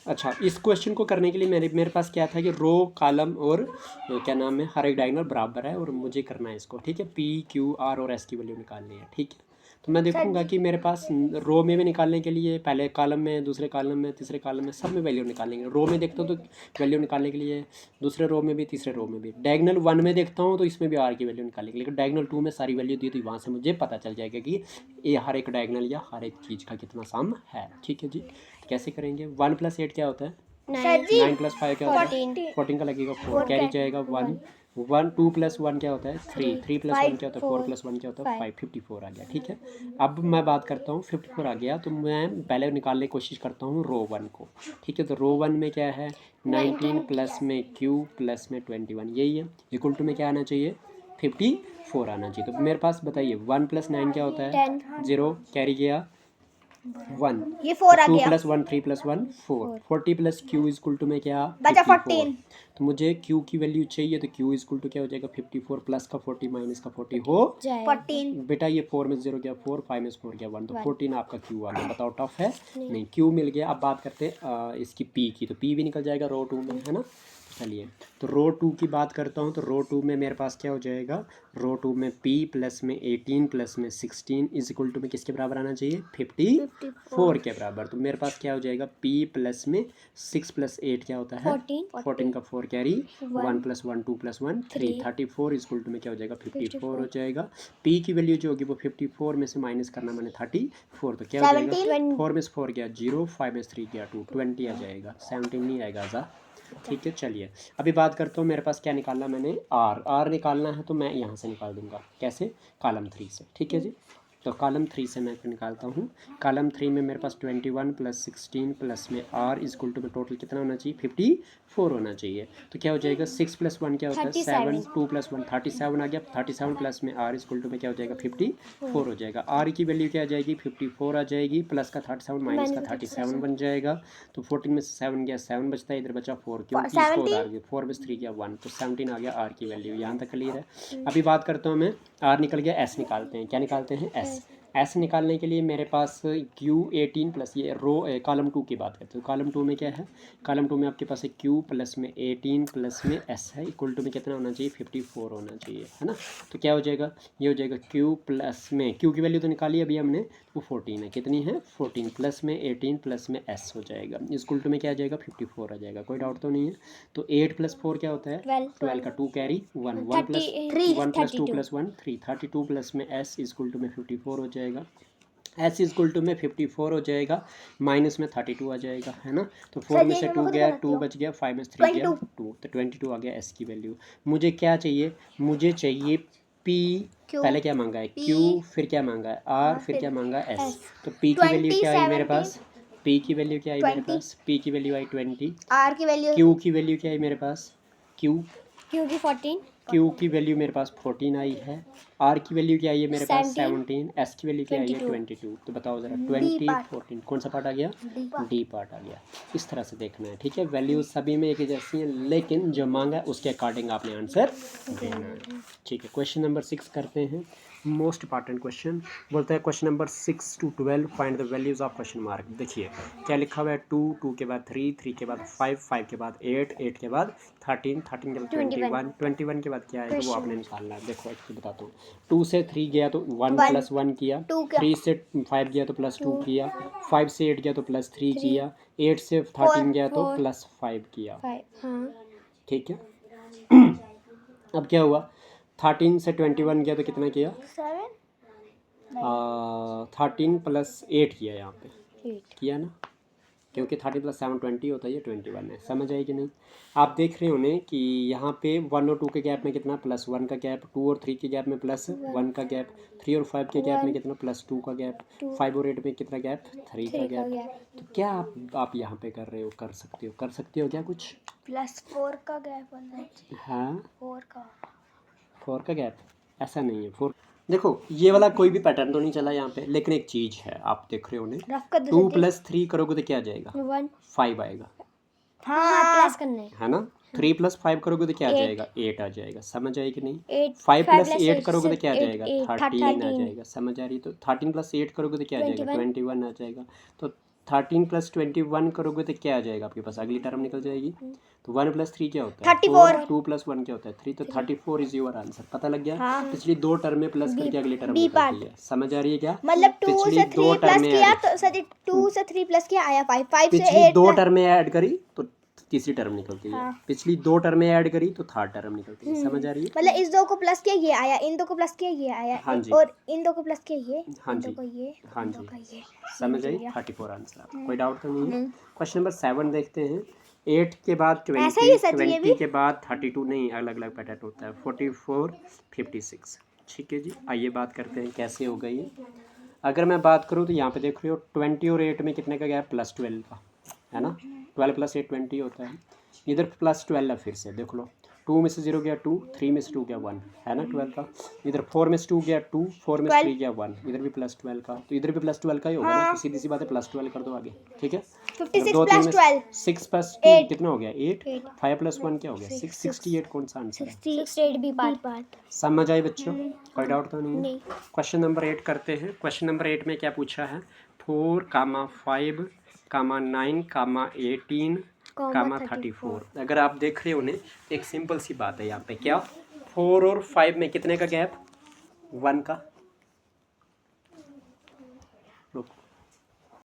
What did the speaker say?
अच्छा, इस क्वेश्चन को करने के लिए मेरे पास क्या था कि रो कॉलम और क्या नाम है हर एक डायगोनल बराबर है और मुझे करना है इसको, ठीक है। पी क्यू आर और एस की वैल्यू निकालनी है, ठीक है। तो मैं देखूंगा कि मेरे पास रो में भी निकालने के लिए पहले कॉलम में, दूसरे कॉलम में, तीसरे कॉलम में, सब में वैल्यू निकालेंगे। रो में देखता हूँ तो वैल्यू निकालने के लिए दूसरे रो में भी, तीसरे रो में भी। डायगोनल 1 में देखता हूँ तो इसमें भी आर की वैल्यू निकालेंगे, लेकिन डायगोनल 2 में सारी वैल्यू दी तो वहाँ से मुझे पता चल जाएगा कि ये हर एक डायगोनल या हर एक चीज़ का कितना सम है, ठीक है जी। कैसे करेंगे? 1 + 8 क्या होता है? 9 + 5 क्या होता है? 14 का लगेगा 4, कैरी जाएगा 1। 2 + 1 क्या होता है? 3 + 1 क्या होता है? 4 + 1 क्या होता है? 5 54 आ गया, ठीक है। अब मैं बात करता हूँ 54 आ गया तो मैं पहले निकालने की कोशिश करता हूँ रो 1 को, ठीक है। तो रो 1 में क्या है? 19 प्लस में q प्लस में 21, यही है। इक्वल टू में क्या आना चाहिए? 54 आना चाहिए। तो मेरे पास बताइए 1 + 9 क्या होता है? 0, कैरी गया 1, ये 4 आ 2 गया, + 1 3 + 1 4, 40 + q = में क्या? बचा 54। 14। तो मुझे q की वैल्यू चाहिए तो q = क्या हो जाएगा? 54 प्लस का 40 माइनस का 40 हो 14। बेटा, ये 4 में 0 गया 4, 5 में 4 गया 1, तो 14 आपका q आ गया। बताओ टफ है? नहीं, q मिल गया। अब बात करते हैं इसकी p की, तो p भी निकल जाएगा रो 2 में, है ना। चलिए, तो रो 2 की बात करता हूँ। तो रो 2 में मेरे पास क्या हो जाएगा? रो 2 में p प्लस में 18 प्लस में 16 = में किसके बराबर आना चाहिए? 54 के बराबर। तो मेरे पास क्या हो जाएगा? p प्लस में 6 + 8 क्या होता है? 14 का 4, कैरी 1 + 1 2 + 1 3, 34 = में क्या हो जाएगा? 54 हो जाएगा। p की वैल्यू जो होगी वो 54 में से माइनस करना मैंने 34, तो क्या हो जाएगा? 4 में से 4 गया 0, 5 में से 3 गया 2, 20 आ जाएगा, 17 नहीं आएगा जा, ठीक है। चलिए, अभी बात करता हूँ मेरे पास क्या निकालना मैंने? आर निकालना है तो मैं यहाँ से निकाल दूंगा। कैसे? कॉलम 3 से, ठीक है जी। तो कॉलम 3 से मैं निकालता हूँ। कॉलम 3 में मेरे पास 21 + 16 प्लस में r = में टोटल कितना होना चाहिए? 54 होना चाहिए। तो क्या हो जाएगा? 6 + 1 क्या होता है? 7, 2 + 1 37 आ गया। 37 प्लस में r = में क्या हो जाएगा? 54 हो जाएगा। r की वैल्यू क्या आ जाएगी? 54 आ जाएगी, प्लस का 37 माइनस का 37 बन जाएगा। तो 14 में से 7 गया 7 बचता है, इधर बचा 4, क्योंकि इसको उधार गया 4 में से 3 गया 1, तो 17 आ गया r की वैल्यू। यहाँ तक क्लियर है। अभी बात करता हूँ मैं, r निकल गया, s निकालते हैं। क्या निकालते हैं? s निकालने के लिए मेरे पास q 18 प्लस ये रो कॉलम 2 की बात करते हैं। कॉलम 2 में क्या है? कॉलम 2 में आपके पास है q प्लस में 18 प्लस में s है, इक्वल टू में कितना होना चाहिए? 54 होना चाहिए, है ना। तो क्या हो जाएगा? ये हो जाएगा q प्लस में, q की वैल्यू तो निकाली अभी हमने, वो 14 है। कितनी है? 14 प्लस में 18 प्लस में s हो जाएगा, इक्वल टू में क्या आ जाएगा? 54 आ जाएगा। कोई डाउट तो नहीं है। तो 8 + 4 क्या होता है? 12 का 2, कैरी 1, 1 + 2 + 1 3, 32 प्लस में s = में 54 हो जाएगा। s = में 54 हो जाएगा, माइनस में 32 आ जाएगा, है ना। तो 4 में से 2 गया 2 बच गया, 5 में से 3 गया 2, तो 22 आ गया s की वैल्यू। मुझे क्या चाहिए? मुझे चाहिए p, पहले क्या मांगा है? q, फिर क्या मांगा है? r, फिर क्या मांगा है? s। तो p की वैल्यू क्या आई मेरे पास? p की वैल्यू क्या आई मेरे पास? p की वैल्यू आई 20। r की वैल्यू q की वैल्यू क्या आई मेरे पास? q की 14, q की वैल्यू मेरे पास 14 आई है। r की वैल्यू क्या आई है मेरे पास? 17। s की वैल्यू क्या आई है? 22। तो बताओ ज़रा, 20 14 कौन सा पार्ट आ गया? डी पार्ट आ गया। इस तरह से देखना है, ठीक है। वैल्यूज सभी में एक ही जैसी हैं, लेकिन जो मांगा है उसके अकॉर्डिंग आपने आंसर देना है, ठीक है। क्वेश्चन नंबर 6 करते हैं, मोस्ट इंपॉर्टेंट क्वेश्चन। बोलता है question number 6 to 12 find the values of question mark. देखिए क्या लिखा हुआ है? 2, 2 के बाद 3, 3 के बाद 5, 5 के बाद 8, 8 के बाद 13, 13 के बाद 21, 21 के बाद क्या आएगा वो आपने निकालना है। देखो एक बताता हूँ, 2 से 3 गया तो 1 + 1 किया, 3 से 5 गया तो +2 किया, 5 से 8 गया तो +3 किया, 8 से 13 गया तो +5 किया, ठीक है। अब क्या हुआ? 13 से 21 गया तो कितना किया? 13 + 8 किया, यहाँ पे किया ना, क्योंकि 13 + 7 20 होता है, ये 21 है। समझ आई कि नहीं? आप देख रहे होने कि यहाँ पे 1 और 2 के गैप में कितना? +1 का गैप, 2 और 3 के गैप में +1 का गैप, 3 और 5 के गैप में कितना? +2 का गैप, 5 और 8 में कितना गैप? 3 का गैप। तो क्या आप यहाँ पे कर रहे हो? कर सकते हो क्या कुछ? +4 का गैप होना चाहिए। हाँ, 4 का गैप ऐसा नहीं है 4। देखो ये वाला कोई भी पैटर्न तो नहीं चला यहाँ पे, लेकिन एक चीज है आप देख रहे हो ने, 2 + 3 करोगे तो क्या आ जाएगा? 5 आएगा, प्लस करना है ना। 3 + 5 करोगे तो क्या आ जाएगा? 8 आ जाएगा। समझ आई कि नहीं? 5 + 8 करोगे तो क्या आ जाएगा? 13 आ जाएगा। समझ आ रही है? तो 13 + 8 करोगे तो क्या आ जाएगा? 21 आ जाएगा। तो 13 + 21 करोगे तो क्या आ जाएगा आपके पास, अगली टर्म निकल जाएगी। तो 1 + 3 क्या होता है 34। 2 + 1 क्या होता है 3, तो 34 इज योर आंसर। पता लग गया। हाँ। पिछली दो टर्म में प्लस करके अगली टर्म B निकलती है, समझ आ रही है क्या? मतलब 2 पिछली से दो 3 प्लस टर्में किया ऐड- तो सॉरी 2 से 3 प्लस किया आया 5, 5 से पिछली 8 दो प्लस। टर्में ऐड करी तो तीसरी टर्म निकलती है, हाँ। पिछली दो टर्में ऐड करी तो थर्ड टर्म निकलती है, समझ आ रही है? मतलब इस दो को प्लस किया ये आया, इन दो को प्लस किया ये आया, हाँ जी। और इन दो को प्लस किया ये, हाँ इन जी। दो को ये, हाँ इन दो जी। का ये। समझ आई? 34 आंसर आपका, कोई डाउट तो नहीं है? क्वेश्चन नंबर 7 देखते हैं। 8 के बाद 20, ऐसा ही है सच, ये 20 भी? के बाद 32 नहीं, अलग अलग पैटर्न होता है। 44, 56। ठीक है जी, आइए बात करते हैं कैसे होगा ये। अगर मैं बात करूँ तो यहाँ पे देख रहे हो 20 और 8 में कितने का गैप, +12 का है ना। 12 + 8 20 होता है। इधर +12 है, फिर से देख लो, 2 में से 0 गया 2, 3 में से 2 गया 1 है ना 12 का। इधर 4 में से 2 गया 2, 4 में से 3 गया 1, इधर भी +12 का, तो इधर भी +12 का ही होगा ना, तो सीधी सी बात है +12 कर दो आगे। ठीक है, 56 दो प्लस 12 6 + 2 8 कितना हो गया 8, 5 + 1 क्या हो गया 6, 68 कौन सा आंसर है? 68 बी पार्ट। समझ आई बच्चों? कोई डाउट तो नहीं है? नहीं। क्वेश्चन नंबर 8 करते हैं। क्वेश्चन नंबर 8 में क्या पूछा है, 4, 5, 9, 18, 34। अगर आप देख रहे हो उन्हें, एक सिंपल सी बात है यहाँ पे, क्या 4 और 5 में कितने का गैप, 1 का,